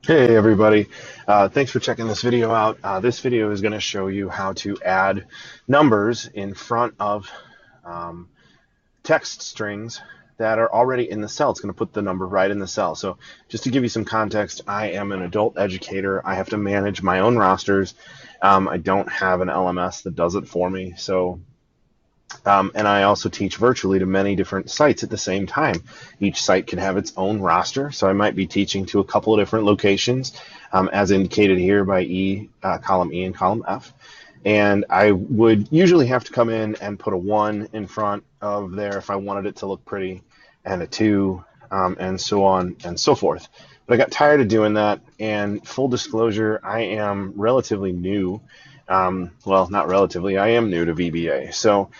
Hey everybody, thanks for checking this video out. This video is going to show you how to add numbers in front of text strings that are already in the cell. It's going to put the number right in the cell. So just to give you some context, I am an adult educator. I have to manage my own rosters. I don't have an LMS that does it for me. So and I also teach virtually to many different sites at the same time. Each site can have its own roster, so I might be teaching to a couple of different locations, as indicated here by column E and column F. And I would usually have to come in and put a 1 in front of there if I wanted it to look pretty, and a 2, and so on and so forth. But I got tired of doing that, and full disclosure, I am relatively new. Well, not relatively, I am new to VBA. So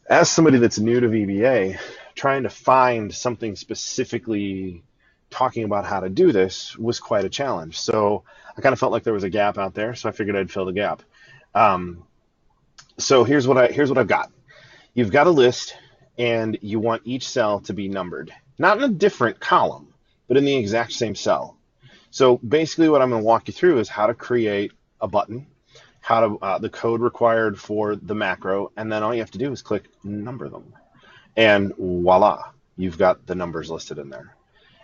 as somebody that's new to VBA, trying to find something specifically talking about how to do this was quite a challenge. So I kind of felt like there was a gap out there, so I figured I'd fill the gap. So here's what I've got. You've got a list, and you want each cell to be numbered, not in a different column, but in the exact same cell. So basically what I'm going to walk you through is how to create a button, how to the code required for the macro, and then all you have to do is click number them, and voila, you've got the numbers listed in there.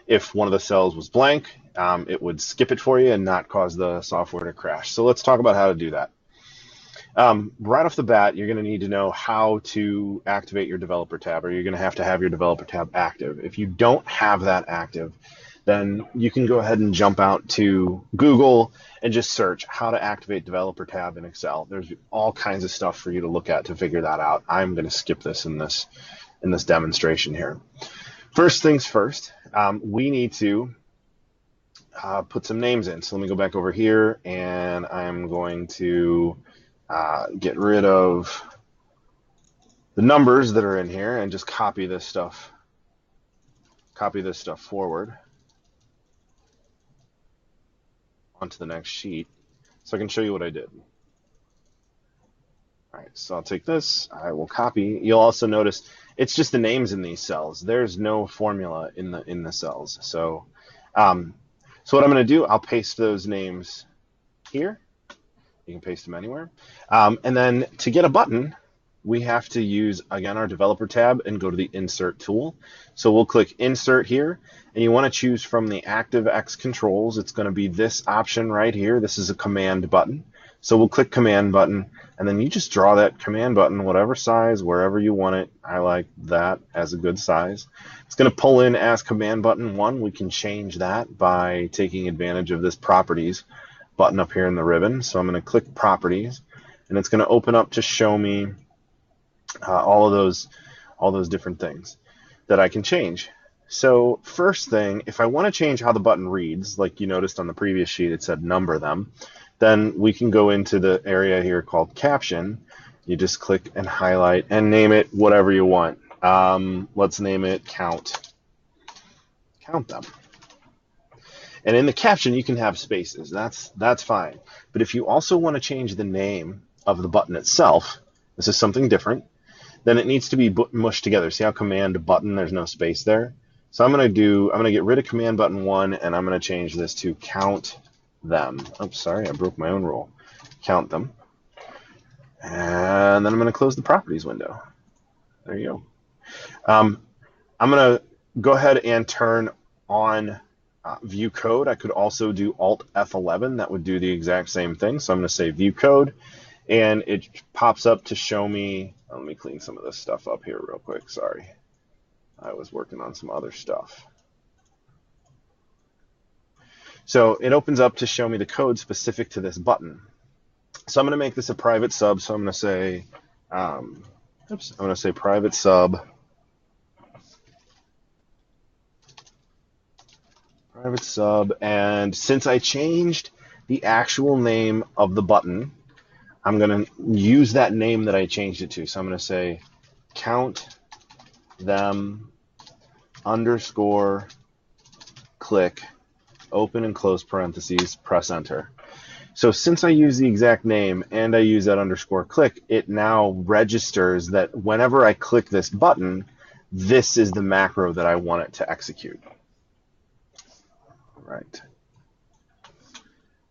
If one of the cells was blank, it would skip it for you and not cause the software to crash. So let's talk about how to do that. Right off the bat, you're going to need to know how to activate your developer tab, or you're going to have your developer tab active. If you don't have that active, then you can go ahead and jump out to Google and just search how to activate developer tab in Excel. There's all kinds of stuff for you to look at to figure that out. I'm going to skip this in this demonstration here. First things first, we need to put some names in. So let me go back over here, and I'm going to get rid of the numbers that are in here and just copy this stuff forward onto the next sheet so I can show you what I did. All right, so I'll take this, I will copy. You'll also notice it's just the names in these cells. There's no formula in the cells. So what I'm going to do, I'll paste those names here. You can paste them anywhere. And then to get a button, we have to use, again, our developer tab and go to the insert tool. So we'll click insert here, and you want to choose from the ActiveX controls. It's going to be this option right here. This is a command button. So we'll click command button, and then you just draw that command button, whatever size, wherever you want it. I like that as a good size. It's going to pull in as command button 1. We can change that by taking advantage of this properties button up here in the ribbon. So I'm going to click properties, and it's going to open up to show me all those different things that I can change. So first thing, if I want to change how the button reads, like you noticed on the previous sheet, it said number them, then we can go into the area here called caption. You just click and highlight and name it whatever you want. Let's name it count them. And in the caption, you can have spaces. That's fine. But if you also want to change the name of the button itself, this is something different, then it needs to be mushed together. See how command button, there's no space there? So I'm going to get rid of command button 1, and I'm going to change this to count them. Oops, sorry, I broke my own rule. Count them. And then I'm going to close the properties window. There you go. I'm going to go ahead and turn on view code. I could also do Alt F11. That would do the exact same thing. So I'm going to say view code, and it pops up to show me. Let me clean some of this stuff up here real quick. Sorry, I was working on some other stuff. So it opens up to show me the code specific to this button. So I'm going to make this a private sub. So I'm going to say, I'm going to say private sub. Private sub, and since I changed the actual name of the button, I'm going to use that name that I changed it to. So I'm going to say count them underscore click, open and close parentheses, press enter. So since I use the exact name and I use that underscore click, it now registers that whenever I click this button, this is the macro that I want it to execute. Right.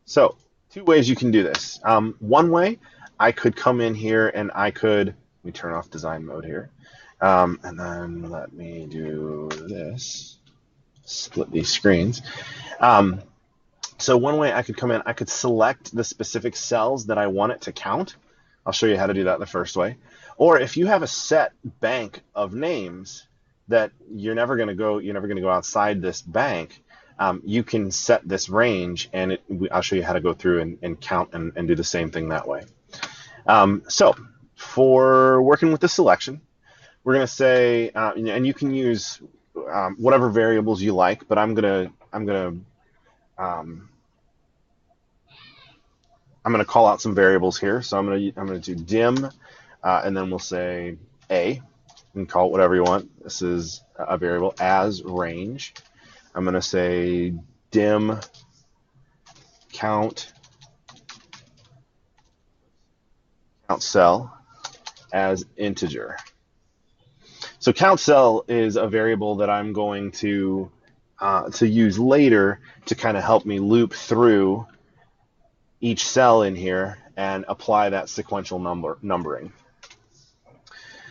So 2 ways you can do this. One way, I could come in here and I could, let me turn off design mode here, and then let me do this, split these screens. So one way I could come in, I could select the specific cells that I want it to count. I'll show you how to do that the first way. Or if you have a set bank of names that you're never going to go outside this bank, you can set this range, and I'll show you how to go through and count and do the same thing that way. So for working with the selection, we're going to say, and you can use whatever variables you like, but I'm going to call out some variables here. So I'm going to do dim, and then we'll say a, and call it whatever you want. This is a variable as range. I'm going to say dim CountCell as integer. So CountCell is a variable that I'm going to use later to kind of help me loop through each cell in here and apply that sequential numbering.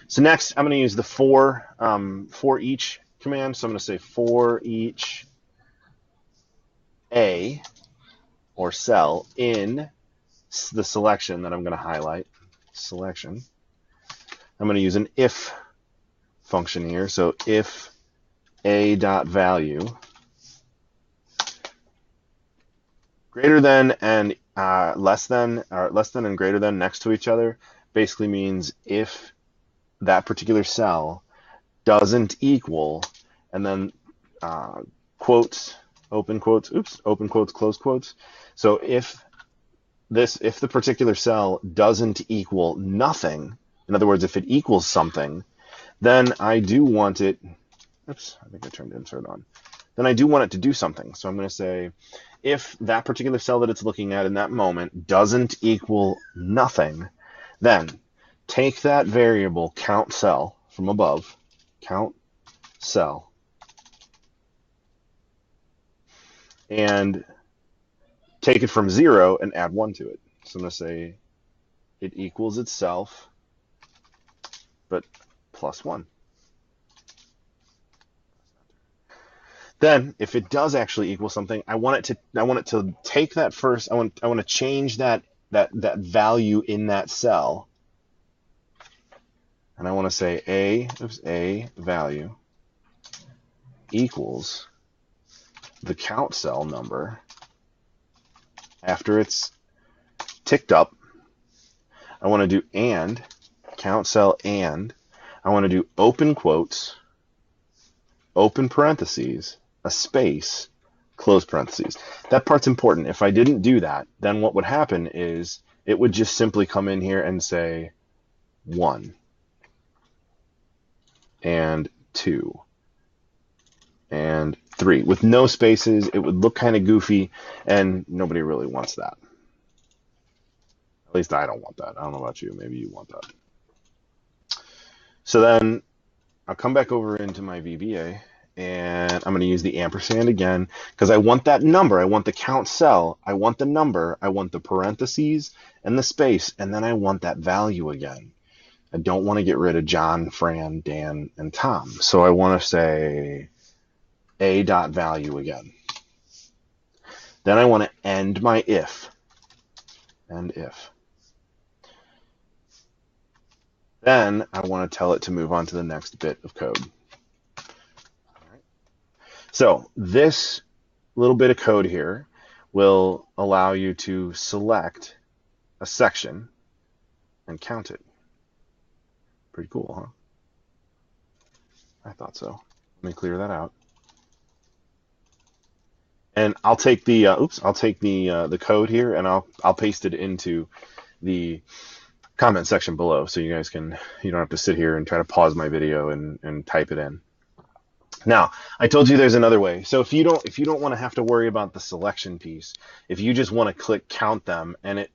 So next, I'm going to use the for each command. So I'm going to say for each a or cell in the selection that I'm going to highlight, selection. I'm going to use an if function here. So if a.value greater than and less than and greater than next to each other basically means if that particular cell doesn't equal, and then quotes, open quotes, open quotes, close quotes. So if the particular cell doesn't equal nothing, in other words, if it equals something, then I do want it, I think I turned insert on. Then I do want it to do something. So I'm going to say, if that particular cell that it's looking at in that moment doesn't equal nothing, then take that variable CountCell from above, CountCell, and take it from 0 and add 1 to it. So I'm going to say it equals itself, but plus 1. Then, if it does actually equal something, I want it to take that first. I want to change that value in that cell, and I want to say a value equals the CountCell number after it's ticked up. I want to do and CountCell, and I want to do open quotes, open parentheses, a space, close parentheses. That part's important. If I didn't do that, then what would happen is it would just simply come in here and say 1 and 2 and 3 with no spaces. It would look kind of goofy, and nobody really wants that. At least I don't want that. I don't know about you. Maybe you want that. So then I'll come back over into my VBA, and I'm going to use the ampersand again because I want that number. I want the count cell. I want the number. I want the parentheses and the space, and then I want that value again. I don't want to get rid of John, Fran, Dan, and Tom. So I want to say a.value again. Then I want to end my if. End if. Then I want to tell it to move on to the next bit of code. So this little bit of code here will allow you to select a section and count it. Pretty cool, huh? I thought so. Let me clear that out. And I'll take the the code here, and I'll paste it into the comment section below, so you guys you don't have to sit here and try to pause my video and type it in. Now, I told you there's another way. So if you don't want to have to worry about the selection piece, if you just want to click count them, and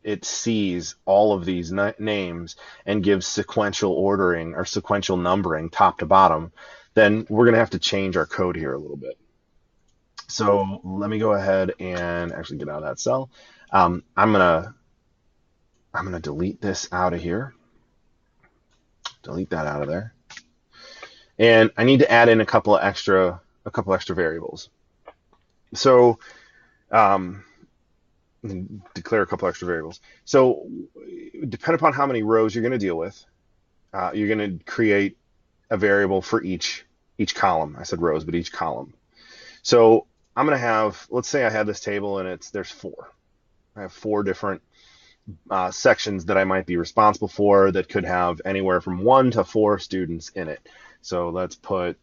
it sees all of these names and gives sequential ordering or sequential numbering top to bottom, then we're going to have to change our code here a little bit. So let me go ahead and actually get out of that cell. I'm gonna delete this out of here. Delete that out of there. And I need to add in a couple extra variables. So declare a couple extra variables. So depending upon how many rows you're going to deal with, you're going to create a variable for each column. I said rows, but each column. So I'm going to have, let's say I have this table and there's 4. I have 4 different sections that I might be responsible for that could have anywhere from 1 to 4 students in it. So let's put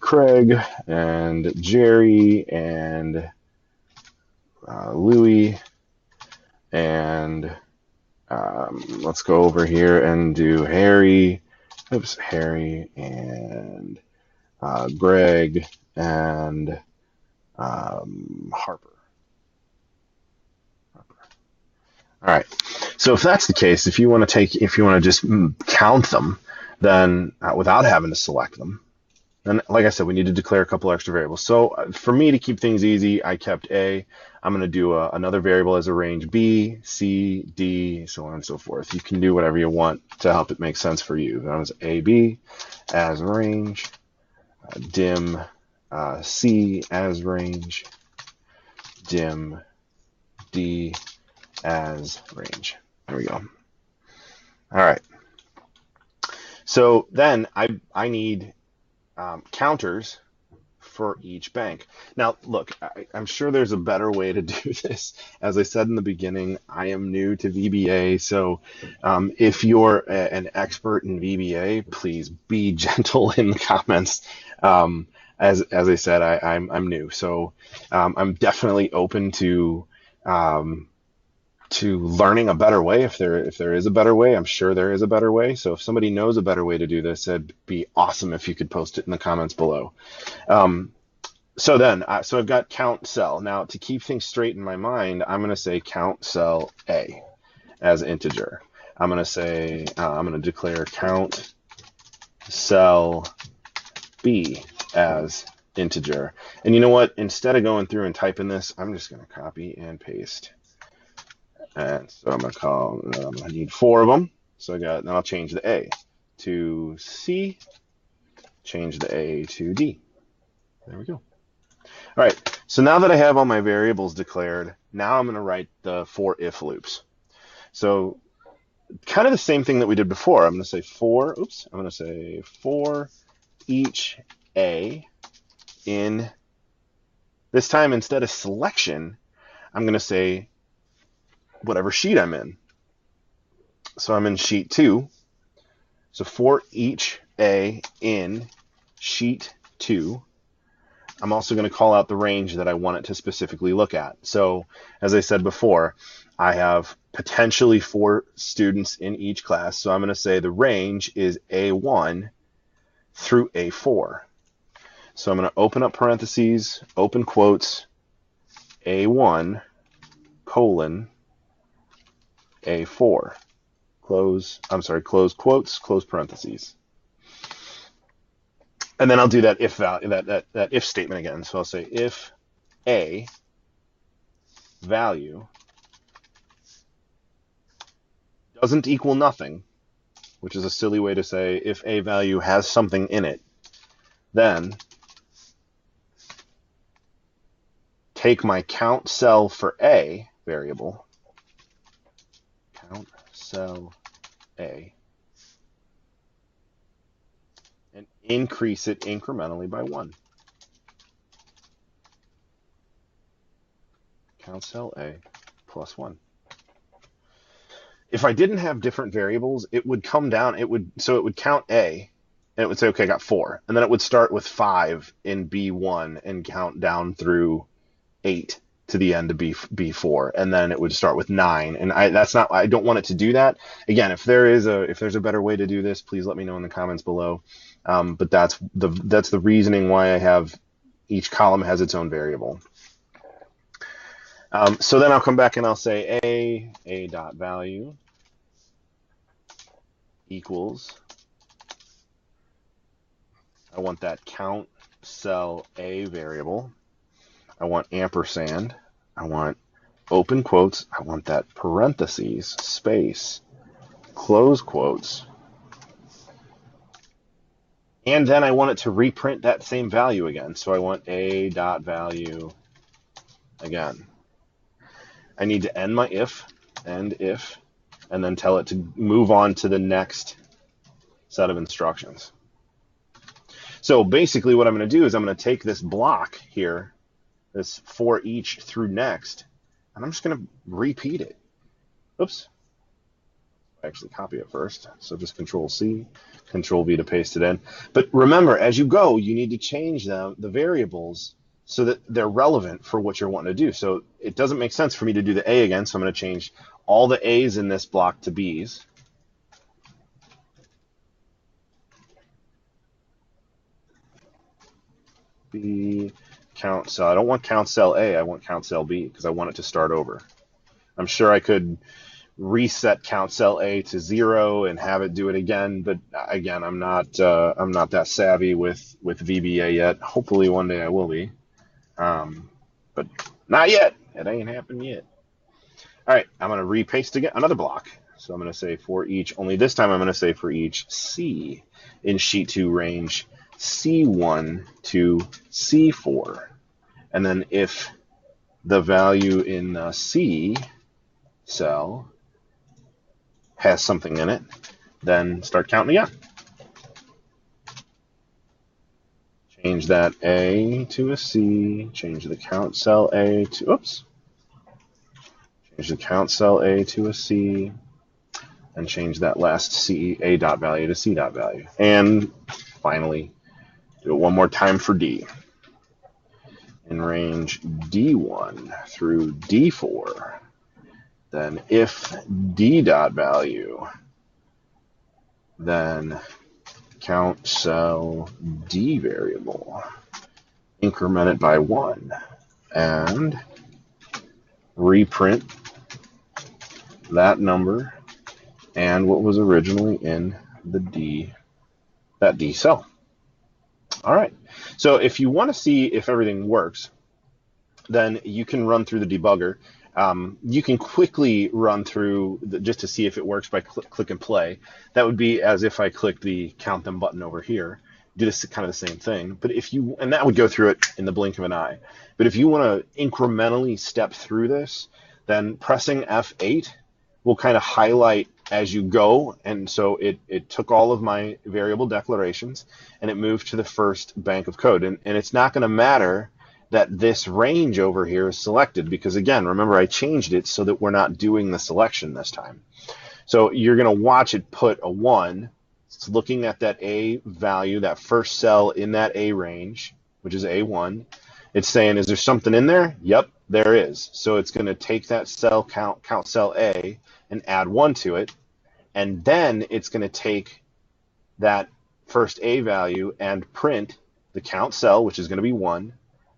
Craig and Jerry and Louis, and let's go over here and do Harry and Greg and Harper. All right. So if that's the case, if you want to just count them, then without having to select them, then like I said, we need to declare a couple extra variables. So for me to keep things easy, I kept A. I'm going to do another variable as a range B, C, D, so on and so forth. You can do whatever you want to help it make sense for you. That was AB as range, dim C as range, dim D as range. There we go. All right. So then I need counters for each bank. Now, look, I'm sure there's a better way to do this. As I said in the beginning, I am new to VBA, so if you're an expert in VBA, please be gentle in the comments. As I said, I'm new, so I'm definitely open to learning a better way. If there is a better way, I'm sure there is a better way. So if somebody knows a better way to do this, it'd be awesome if you could post it in the comments below. So I've got CountCell. Now to keep things straight in my mind, I'm going to say CountCellA as integer. I'm going to declare CountCellB as integer. And you know what? Instead of going through and typing this, I'm just going to copy and paste. And so I'm going to need 4 of them. So then I'll change the A to C, change the A to D. There we go. All right, so now that I have all my variables declared, now I'm going to write the 4 if loops. So kind of the same thing that we did before. I'm going to say for each A in, this time instead of selection, I'm going to say whatever sheet I'm in. So I'm in sheet 2. So for each A in sheet 2, I'm also going to call out the range that I want it to specifically look at. So as I said before, I have potentially 4 students in each class. So I'm going to say the range is A1 through A4. So I'm going to open up parentheses, open quotes, A1 colon A4. Close quotes, close parentheses. And then I'll do that if that if statement again. So I'll say if a value doesn't equal nothing, which is a silly way to say if a value has something in it, then take my CountCell for A variable, CountCellA, and increase it incrementally by 1. CountCellA plus 1. If I didn't have different variables, it would come down, it would count A, and it would say, okay, I got 4. And then it would start with 5 in B1 and count down through 8 to the end of B4, and then it would start with 9. And I don't want it to do that. Again, if there's a better way to do this, please let me know in the comments below. But that's the reasoning why I have each column has its own variable. So then I'll come back and I'll say a dot value equals I want that CountCellA variable. I want ampersand. I want open quotes. I want that parentheses, space, close quotes. And then I want it to reprint that same value again. So I want a.value again. I need to end my if, and then tell it to move on to the next set of instructions. So basically what I'm going to do is I'm going to take this block here, this for each through next, and I'm just going to repeat it. Oops. I actually copy it first. So just Control-C, Control-V to paste it in. But remember, as you go, you need to change the variables so that they're relevant for what you're wanting to do. So it doesn't make sense for me to do the A again, so I'm going to change all the A's in this block to B's. B, CountCell. I don't want CountCellA, I want CountCellB because I want it to start over. I'm sure I could reset CountCellA to 0 and have it do it again, but again, I'm not that savvy with VBA yet. Hopefully one day I will be, but not yet. It ain't happened yet. All right, I'm going to repaste again another block. So I'm going to say for each, only this time I'm going to say for each C in Sheet2.Range C1 to C4, and then if the value in the C cell has something in it, then start counting again. Change that A to a C, change the CountCellA to, oops, change the CountCellA to a C, and change that last C, A.value to C.value. And finally, do it one more time for D. In range D1 through D4, then if D.value, then CountCellD variable, increment it by 1, and reprint that number and what was originally in the that D cell. All right, so if you want to see if everything works, then you can run through the debugger. You can quickly run through just to see if it works by click and play. That would be as if I clicked the count them button over here. Do this kind of the same thing, but if you, and that would go through it in the blink of an eye. But if you want to incrementally step through this, then pressing F8 will kind of highlight as you go, and so it took all of my variable declarations and it moved to the first bank of code, and it's not going to matter that this range over here is selected, because again, remember I changed it so that we're not doing the selection this time. So you're going to watch it put a 1. It's looking at that A value, that first cell in that A range, which is A1. It's saying, is there something in there? Yep, there is. So it's going to take that cell CountCellA and add 1 to it, and then it's going to take that first A value and print the CountCell, which is going to be 1,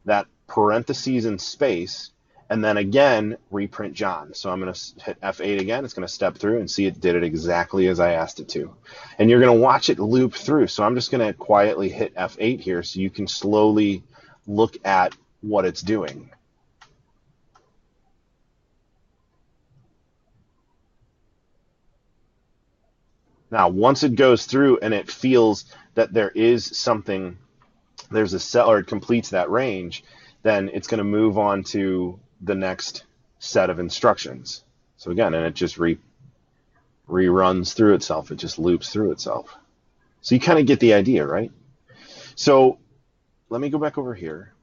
that parentheses and space, and then again reprint John. So I'm going to hit F8 again. It's going to step through and see it did it exactly as I asked it to. And you're going to watch it loop through. So I'm just going to quietly hit F8 here so you can slowly look at what it's doing. Now, once it goes through and it feels that there is something, there's a cell, or it completes that range, then it's going to move on to the next set of instructions. So again, and it just reruns through itself. It just loops through itself. So you kind of get the idea, right? So let me go back over here.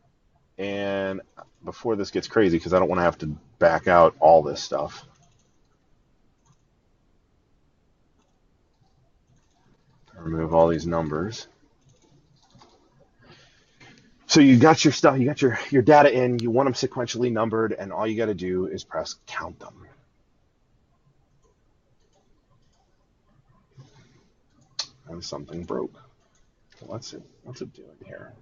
And before this gets crazy, because I don't want to have to back out all this stuff. Remove all these numbers. So you got your stuff, you got your data in, you want them sequentially numbered, and all you got to do is press count them. And something broke. What's it doing here?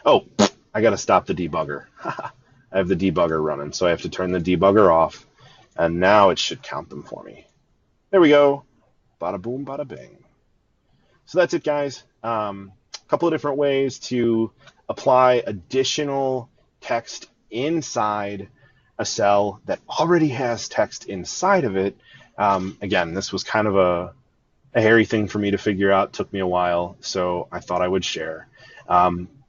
Oh, I got to stop the debugger. I have the debugger running, so I have to turn the debugger off, and now it should count them for me. There we go. Bada boom, bada bing. So that's it, guys. couple of different ways to apply additional text inside a cell that already has text inside of it. Again, this was kind of a hairy thing for me to figure out. It took me a while, so I thought I would share.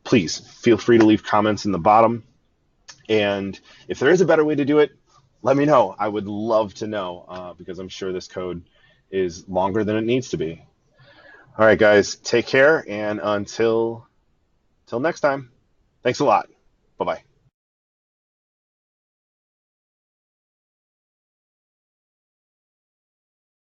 Please feel free to leave comments in the bottom. And if there is a better way to do it, let me know. I would love to know because I'm sure this code is longer than it needs to be. All right, guys, take care. And until next time, thanks a lot. Bye-bye.